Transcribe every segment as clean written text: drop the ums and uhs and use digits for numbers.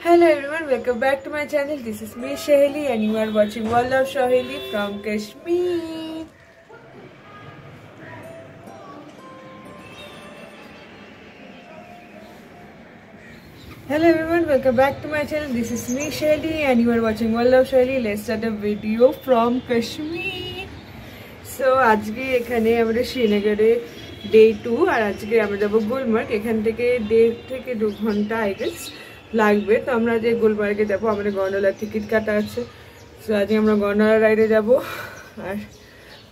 Hello everyone, welcome back to my channel. This is me Shaheli and you are watching World of Shaheli from Kashmir. Hello everyone, welcome back to my channel. This is me Shaheli and you are watching World of Shaheli. Let's start a video from Kashmir. So আজকে এখানে আমরা শ্রীনগরে day 2 আর আজকে আমরা যাব গুলমার্গ। এখান থেকে 1.5 থেকে 2 ঘন্টা আই গেস লাগবে। তো আমরা যে গুলমার্গে যাব, আমাদের গন্ডোলার টিকিট কাটা আছে। সো আজকে আমরা গন্ডোলা রাইডে যাব। আর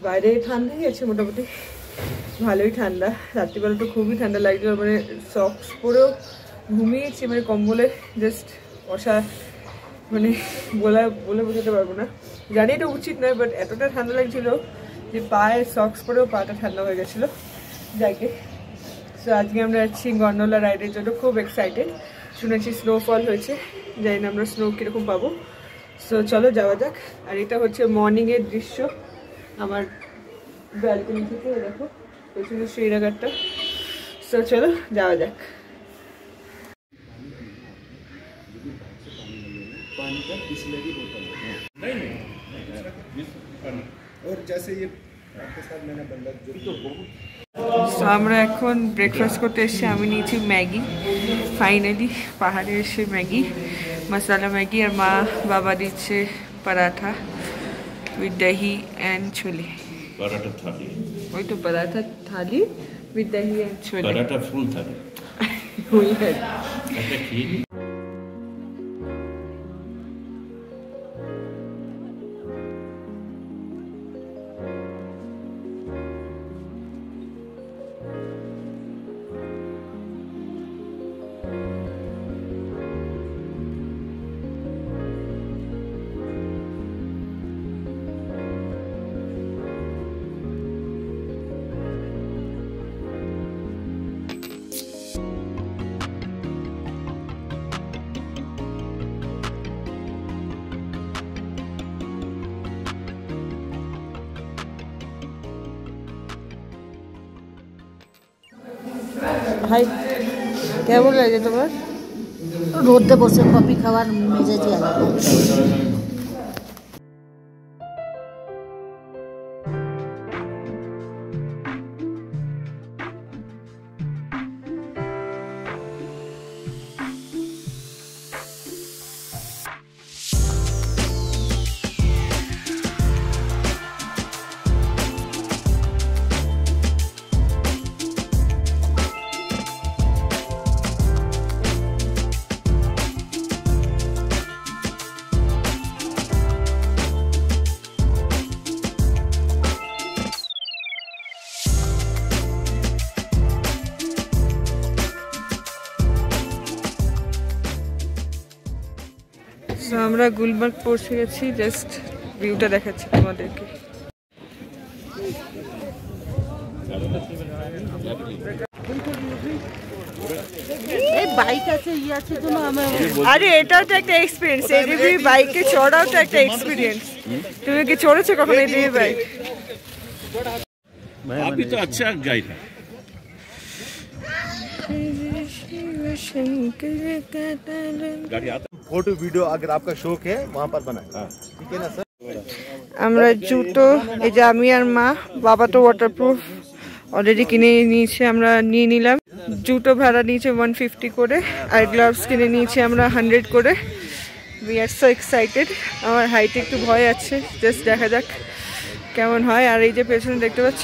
বাইরে ঠান্ডা আছে, মোটামুটি ভালোই ঠান্ডা। রাত্রিবেলা তো খুবই ঠান্ডা লাগছিল, মানে সক্স পরেও ঘুমিয়েছি, মানে কম্বলে জাস্ট বসা, মানে বলে বোঝাতে পারবো না। জানি এটা উচিত নয়, বাট এতটা ঠান্ডা লাগছিল যে পায়ে সক্স পরেও পাটা ঠান্ডা হয়ে গেছিলো। যাকে সো আজকে আমরা যাচ্ছি গন্ডোলা রাইডের জন্য, খুব এক্সাইটেড। শুনেছি স্নোফল হয়েছে, জানি না আমরা স্নো কীরকম পাবো। সো চলো যাওয়া যাক। আর এটা হচ্ছে মর্নিংয়ের দৃশ্য আমার ব্যালকনি থেকে, দেখো পেছনে শ্রীনগরটা। সো চলো যাওয়া যাক। সো আমরা এখন ব্রেকফাস্ট করতে এসেছি। আমি নিয়েছি ম্যাগি, ফাইনালি পাহাড়ে এসে ম্যাগি, মশলা ম্যাগি। আর মা বাবা দিচ্ছে পরাঠা উইথ দহি অ্যান্ড ছোলে। पराठा थाली, वही तो पराठा थाली विद दही एंड छोले। पराठा फुल थाली वही है। ऐसा खीर ভাই কেমন লাগে তোমার? রোদে বসে কফি খাওয়ার মেজাজই আলাদা। আমরা গুলমার্গ পৌঁছে গেছি, জাস্ট ভিউটা দেখাচ্ছি তোমাদেরকে। এই বাইক আছে ই আছে জন্য আমরা, আরে এটাও তো একটা এক্সপিরিয়েন্স, এই বাইকে চড়াও তো একটা এক্সপিরিয়েন্স। তুমি কি চড়েছো কখনো এই বাইক? अभी तो अच्छा गाइड है। फोटो वीडियो अगर आपका शौक है वहाँ पर बनाए, ठीक है ना सर। আমরা জুতো, এই যে আমি আর মা, বাবা তো ওয়াটারপ্রুফ অলরেডি কিনে নিয়েছে, আমরা নিয়ে নিলাম। জুতো ভাড়া নিয়েছে 150 করে, আর গ্লাভস কিনে নিয়েছি আমরা 100 করে। We are so excited. আমার হাইটে একটু ভয় আছে, জাস্ট দেখা যাক কেমন হয়। আর এই যে পেছনে দেখতে পাচ্ছ,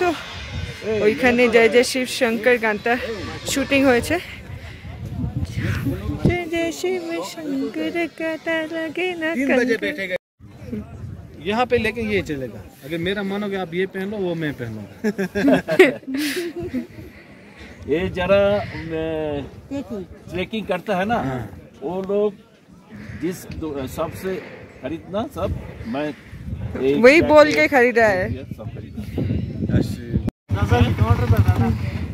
ওইখানে জয় জয় শিব শঙ্কর গানটা শুটিং হয়েছে। জয় জয় শিব শঙ্কর কাটা লাগে না कंकर। यहाँ पे लेके ये चलेगा, अगर मेरा मानोगे आप ये पहन लो, वो मैं पहनूंगा। ये जरा ट्रेकिंग करता है ना, वो लोग जिस सबसे खरीदना सब मैं वही बोल के खरीदा है। सब खरीदा।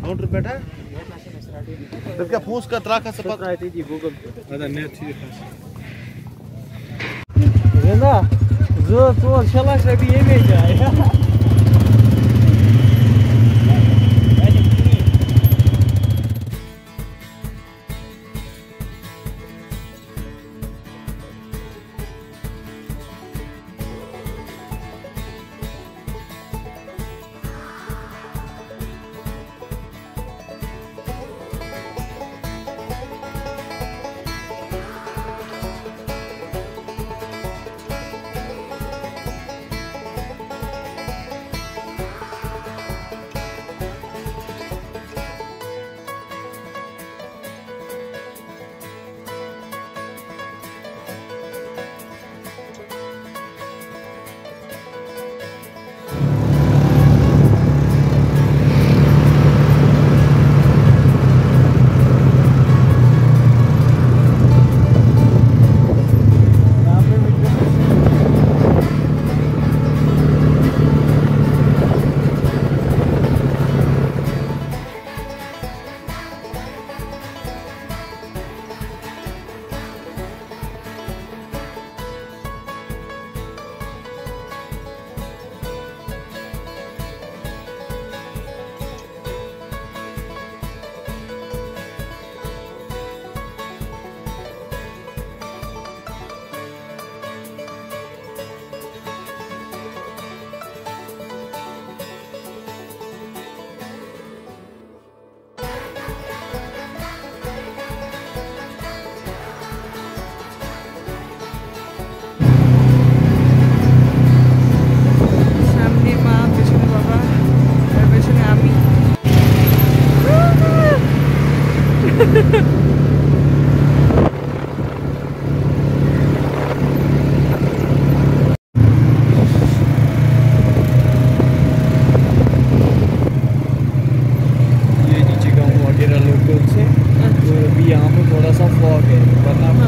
काउंटर बैठा तो क्या फूस का त्राका से पता है जी गूगल अदा नेट ठीक है ना जो तो चला से भी ये में जाए।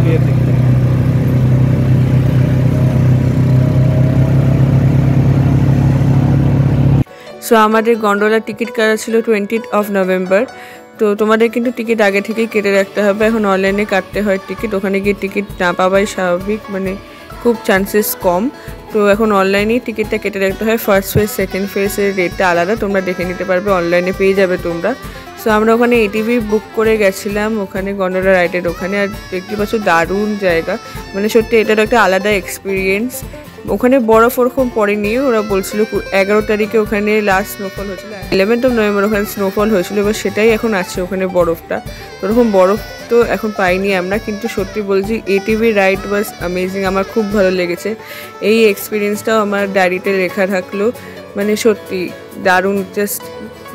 लिए थे। সো আমাদের গন্ডোলার টিকিট কাটা ছিল 20 নভেম্বর। তো তোমাদের কিন্তু টিকিট আগে থেকেই কেটে রাখতে হবে। এখন অনলাইনে কাটতে হয় টিকিট, ওখানে গিয়ে টিকিট না পাওয়াই স্বাভাবিক, মানে খুব চান্সেস কম। তো এখন অনলাইনেই টিকিটটা কেটে রাখতে হয়। ফার্স্ট ফেজ সেকেন্ড ফেজের রেটটা আলাদা, তোমরা দেখে নিতে পারবে, অনলাইনে পেয়ে যাবে তোমরা। সো আমরা ওখানে এটিভি বুক করে গেছিলাম ওখানে গন্ডোলা রাইডের ওখানে। আর দেখতে পাচ্ছ দারুণ জায়গা, মানে সত্যি এটার একটা আলাদা এক্সপিরিয়েন্স। ওখানে বরফ ওরকম পড়েনি, ওরা বলছিল 11 তারিখে ওখানে লাস্ট স্নোফল হয়েছিল, 11 নভেম্বর ওখানে স্নোফল হয়েছিল, এবার সেটাই এখন আছে ওখানে বরফটা। ওরকম বরফ তো এখন পাইনি আমরা, কিন্তু সত্যি বলছি এটিভি রাইড ওয়াজ অ্যামেজিং, আমার খুব ভালো লেগেছে। এই এক্সপিরিয়েন্সটাও আমার ডায়েরিতে লেখা থাকলো, মানে সত্যি দারুণ, জাস্ট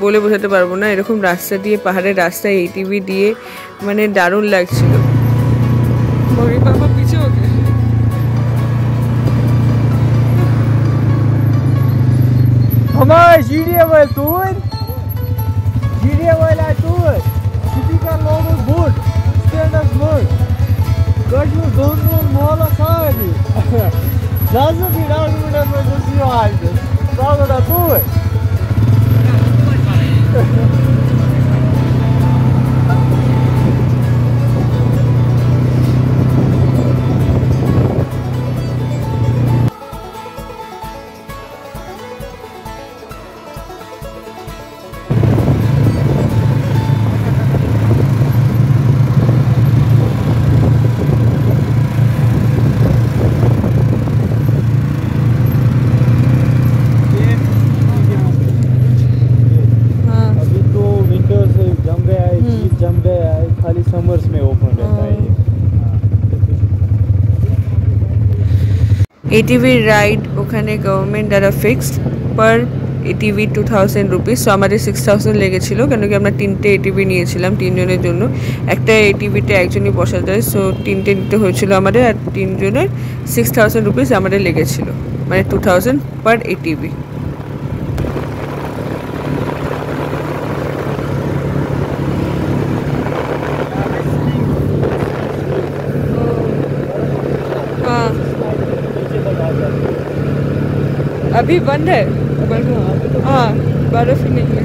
বলে বোঝাতে পারবো না। এরকম রাস্তা দিয়ে, পাহাড়ের রাস্তায় এটিভি দিয়ে, মানে দারুণ লাগছিল। Mas gíria vai tudo. Gíria vai lá tudo. Fica logo good. Stand up good. Got you don't know mola sabe. Nasıl bir argument yapıyorsun halde. Sağ da tudo. Summers में ओपन रहता है। ATV ride ওখানে government দ্বারা fixed পার ATV 2000 rupees. So আমাদের 6000 লেগেছিল, কেন কি আমরা 3টে এটিভি নিয়েছিলাম 3 জনের জন্য। একটা এটিভিতে একজনই বসা যায়, সো 3টে নিতে হয়েছিল আমাদের, আর 3 জনের 6000 রুপিস আমাদের লেগেছিল, মানে 2000 পার এটিভি। अभी बंद है, हाँ बर्फ ही नहीं है।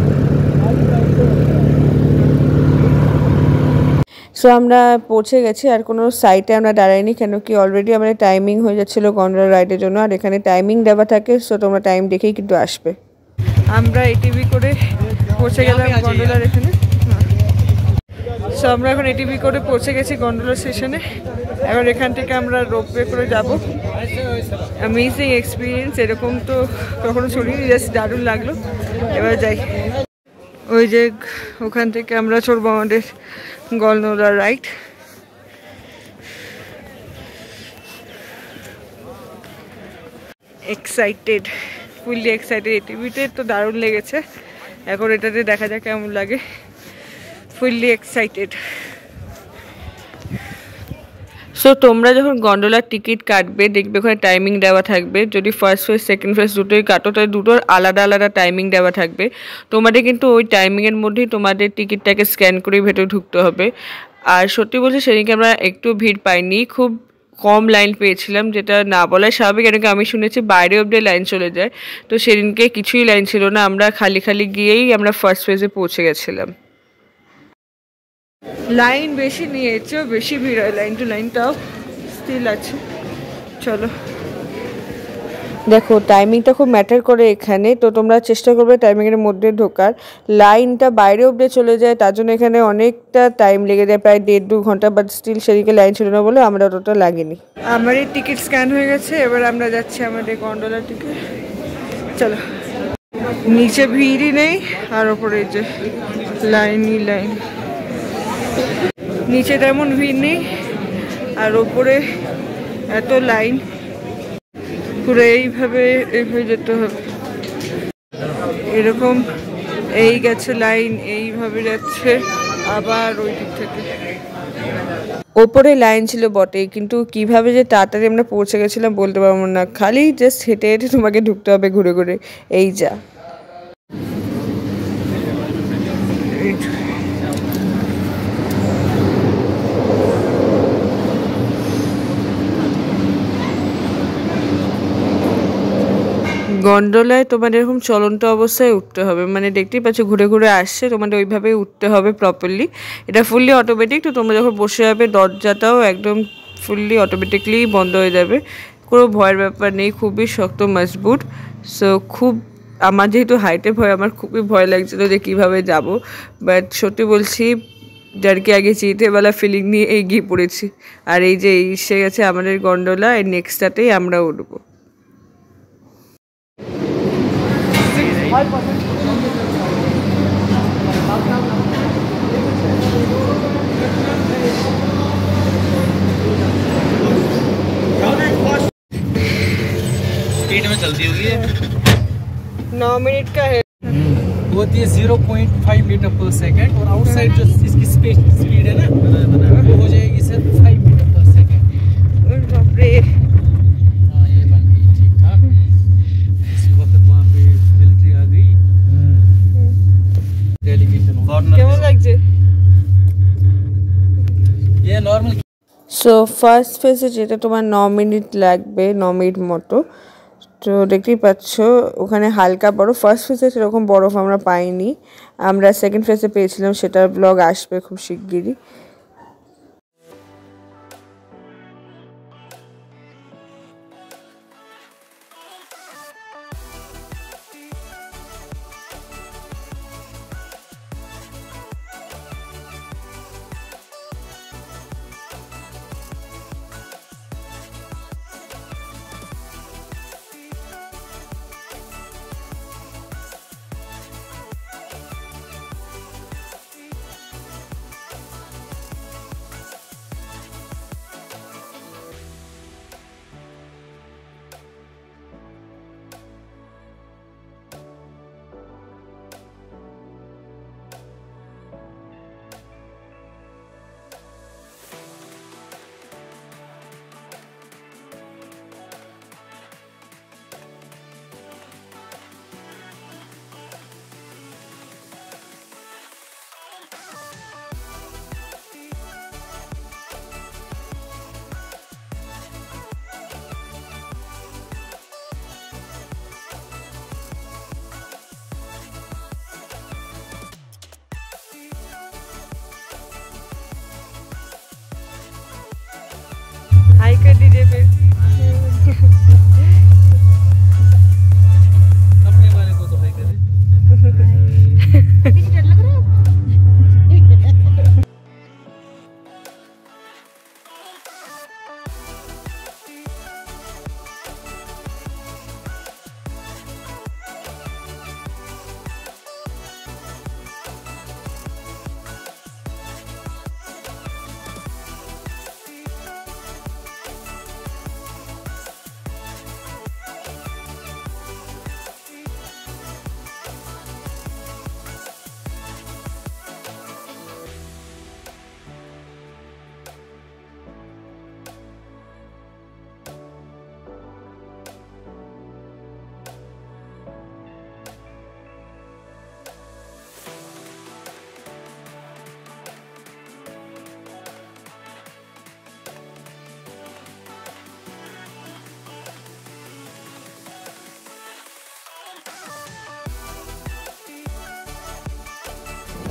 সো আমরা পৌঁছে গেছি, আর কোনো সাইটে আমরা দাঁড়াইনি, কেন কি অলরেডি আমাদের টাইমিং হয়ে যাচ্ছিলো গন্ডোলা রাইডের জন্য, আর এখানে টাইমিং দেওয়া থাকে, সো তোমরা টাইম দেখেই কিন্তু আসবে। আমরা এটিভি করে পৌঁছে গেলাম গন্ডোলার এখানে। সো আমরা এখন এটিভি করে পৌঁছে গেছি গন্ডোলা স্টেশনে। এবার এখান থেকে আমরা রোপওয়ে করে যাব। অ্যামেজিং এক্সপিরিয়েন্স, এরকম তো কখনো শুনিনি, জাস্ট দারুণ লাগলো। এবার যাই, ওই যে ওখান থেকে আমরা চড়বো আমাদের gondola ride. Excited, fully excited. এটিভিতে তো দারুণ লেগেছে, এখন এটাতে দেখা যাক কেমন লাগে। Fully excited. সো তোমরা যখন গন্ডোলার টিকিট কাটবে, দেখবে ওখানে টাইমিং দেওয়া থাকবে। যদি ফার্স্ট ফেজ সেকেন্ড ফেজ দুটোই কাটো, তাহলে দুটোর আলাদা আলাদা টাইমিং দেওয়া থাকবে। তোমাদের কিন্তু ওই টাইমিংয়ের মধ্যেই তোমাদের টিকিটটাকে স্ক্যান করে ভেতরে ঢুকতে হবে। আর সত্যি বলছি সেদিনকে আমরা একটু ভিড় পাইনি, খুব কম লাইন পেয়েছিলাম, যেটা না বলাই স্বাভাবিক, কেন কি আমি শুনেছি বাইরে অব্দি লাইন চলে যায়। তো সেদিনকে কিছুই লাইন ছিল না, আমরা খালি খালি গিয়েই আমরা ফার্স্ট ফেজে পৌঁছে গেছিলাম। লাইন বেশি নিয়েছে, বেশি ভিড় হয়, লাইন টু লাইনটাও স্টিল আছে। চলো, দেখো টাইমিংটা খুব ম্যাটার করে এখানে, তো তোমরা চেষ্টা করবে টাইমিংয়ের মধ্যে ঢোকার। লাইনটা বাইরে অব্দি চলে যায়, তার জন্য এখানে অনেকটা টাইম লেগে যায়, প্রায় 1.5-2 ঘন্টা, বাট স্টিল সেদিকে লাইন ছিল না বলে আমরা অতটা লাগেনি। আমার এই টিকিট স্ক্যান হয়ে গেছে, এবার আমরা যাচ্ছি আমাদের গন্ডোলার টিকিট। চলো, নিচে ভিড়ই নেই, আর ওপরে যে লাইনই লাইন, নিচে তেমন ভিড় নেই, আর ওপরে এত লাইন, পুরো এইভাবে যেতে হবে, এরকম এই গেছে লাইন, এইভাবে যাচ্ছে আবার ওই দিক থেকে। ওপরে লাইন ছিল বটেই, কিন্তু কিভাবে যে তাড়াতাড়ি আমরা পৌঁছে গেছিলাম বলতে পারবো না, খালি জাস্ট হেঁটে হেঁটে তোমাকে ঢুকতে হবে ঘুরে ঘুরে, এই যা। গন্ডোলায় তোমাদের এরকম চলন্ত অবস্থায় উঠতে হবে, মানে দেখতেই পাচ্ছ ঘুরে ঘুরে আসছে, তোমাদের ওইভাবেই উঠতে হবে প্রপারলি। এটা ফুললি অটোমেটিক, তো তোমরা যখন বসে যাবে দরজাটাও একদম ফুললি অটোমেটিকলি বন্ধ হয়ে যাবে, কোনো ভয়ের ব্যাপার নেই, খুবই শক্ত মজবুত। সো খুব, আমার যেহেতু হাইটে ভয়, আমার খুবই ভয় লাগছিলো যে কীভাবে যাব, বাট সত্যি বলছি যারকে আগে চিতেবেলা ফিলিং নিয়ে এগিয়ে পড়েছি। আর এই যে এসে গেছে আমাদের গন্ডোলা, এই নেক্সটটাতেই আমরা উঠবো। स्पीड में चलती होगी ये 9 मिनट का है, होती है 0.5 मीटर पर सेकंड, और आउटसाइड जो इसकी स्पीड है ना वो हो जाएगी सर 5 मीटर पर सेकंड। बाप रे। हाँ ये बन गई ठीक ठाक। इसी वक्त वहाँ पे मिलिट्री आ गई, डेलीगेशन কেমন লাগছে? ये नॉर्मल। সো ফার্স্ট ফেজে যেটা তোমার 9 মিনিট লাগবে, 9 মিনিট মতো, তো দেখতেই পাচ্ছ ওখানে হালকা বরফ। ফার্স্ট ফেজে সেরকম বরফ আমরা পাইনি, আমরা সেকেন্ড ফেজে পেয়েছিলাম, সেটার ব্লগ আসবে খুব শিগগিরই। हाई कर दीजिए फिर। अपने वाले को तो हाई करे।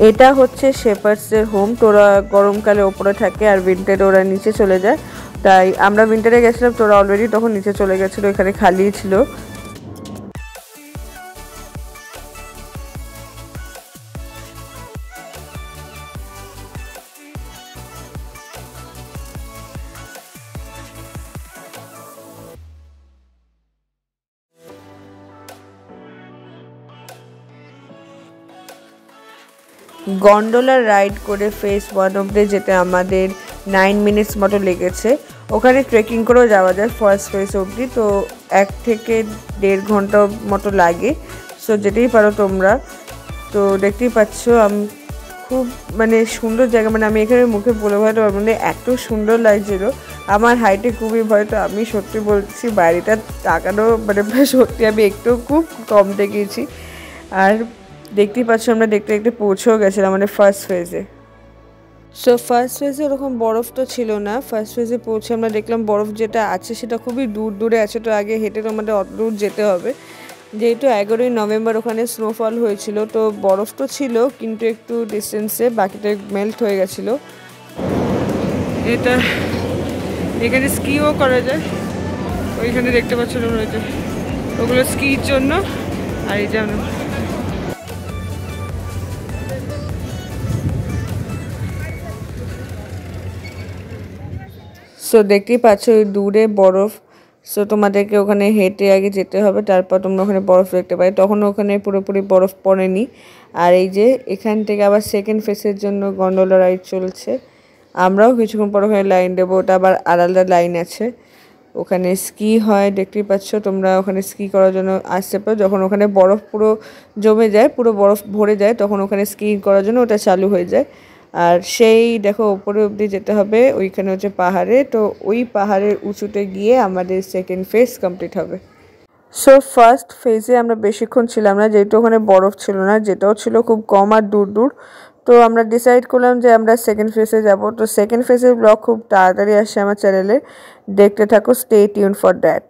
এটা হচ্ছে শেপার্ডসের হোম, তোরা গরমকালে ওপরে থাকে আর উইন্টারে ওরা নিচে চলে যায়। তাই আমরা উইন্টারে গেছিলাম, তোরা অলরেডি তখন নিচে চলে গেছিলো, এখানে খালি ছিল। গন্ডোলা রাইড করে ফেজ 1 অব্দি যেতে আমাদের 9 মিনিটস মতো লেগেছে। ওখানে ট্রেকিং করেও যাওয়া যায় ফার্স্ট ফেজ অবধি, তো 1 থেকে 1.5 ঘন্টা মতো লাগে। সো যেতেই পারো তোমরা। তো দেখতেই পাচ্ছ আমি খুব মানে সুন্দর জায়গা, মানে আমি এখানে মুখে বলে বোঝাতে পারবো না, এত সুন্দর লাগছিল। আমার হাইটে খুবই ভয়, তো আমি সত্যি বলছি বাড়িটা তাকানো মানে সত্যি আমি একটু খুব কম দেখেছি। আর দেখতেই পাচ্ছ আমরা দেখতে দেখতে পৌঁছেও গেছিলাম আমাদের ফার্স্ট ফেজে। সো ফার্স্ট ফেজে ওরকম বরফ তো ছিল না। ফার্স্ট ফেজে পৌঁছে আমরা দেখলাম বরফ যেটা আছে সেটা খুবই দূর দূরে আছে, তো আগে হেঁটে তো আমাদের অত দূর যেতে হবে। যেহেতু 11ই নভেম্বর ওখানে স্নোফল হয়েছিল, তো বরফ তো ছিল কিন্তু একটু ডিস্টেন্সে, বাকিটা মেল্ট হয়ে গেছিলো। এটা এখানে স্কিও করা যায়, ওইখানে দেখতে পাচ্ছিল রয়েছে ওগুলো স্কির জন্য। আর এই যেমন সো দেখতেই পাচ্ছ দূরে বরফ। সো তোমাদেরকে ওখানে হেঁটে আগে যেতে হবে, তারপর তোমরা ওখানে বরফ দেখতে পাই। তখন ওখানে পুরোপুরি বরফ পড়েনি। আর এই যে এখান থেকে আবার সেকেন্ড ফেসের জন্য গন্ডোলা রাইড চলছে। আমরাও কিছুক্ষণ পর ওখানে লাইন দেবো, ওটা আবার আলাদা লাইন আছে। ওখানে স্কি হয়, দেখতেই পাচ্ছ তোমরা ওখানে স্কি করার জন্য আসতে পারো। যখন ওখানে বরফ পুরো জমে যায়, পুরো বরফ ভরে যায়, তখন ওখানে স্কি করার জন্য ওটা চালু হয়ে যায়। আর সেই দেখো ওপরে অবধি যেতে হবে, ওইখানে হচ্ছে পাহাড়ে। তো ওই পাহাড়ের উঁচুতে গিয়ে আমাদের সেকেন্ড ফেজ কমপ্লিট হবে। সো ফার্স্ট ফেজে আমরা বেশিক্ষণ ছিলাম না, যেহেতু ওখানে বরফ ছিল না, যেটাও ছিল খুব কম আর দূর দূর। তো আমরা ডিসাইড করলাম যে আমরা সেকেন্ড ফেজে যাব। তো সেকেন্ড ফেজের ব্লগ খুব তাড়াতাড়ি আসছে আমার চ্যানেলে, দেখতে থাকো, স্টে টিউন ফর দ্যাট।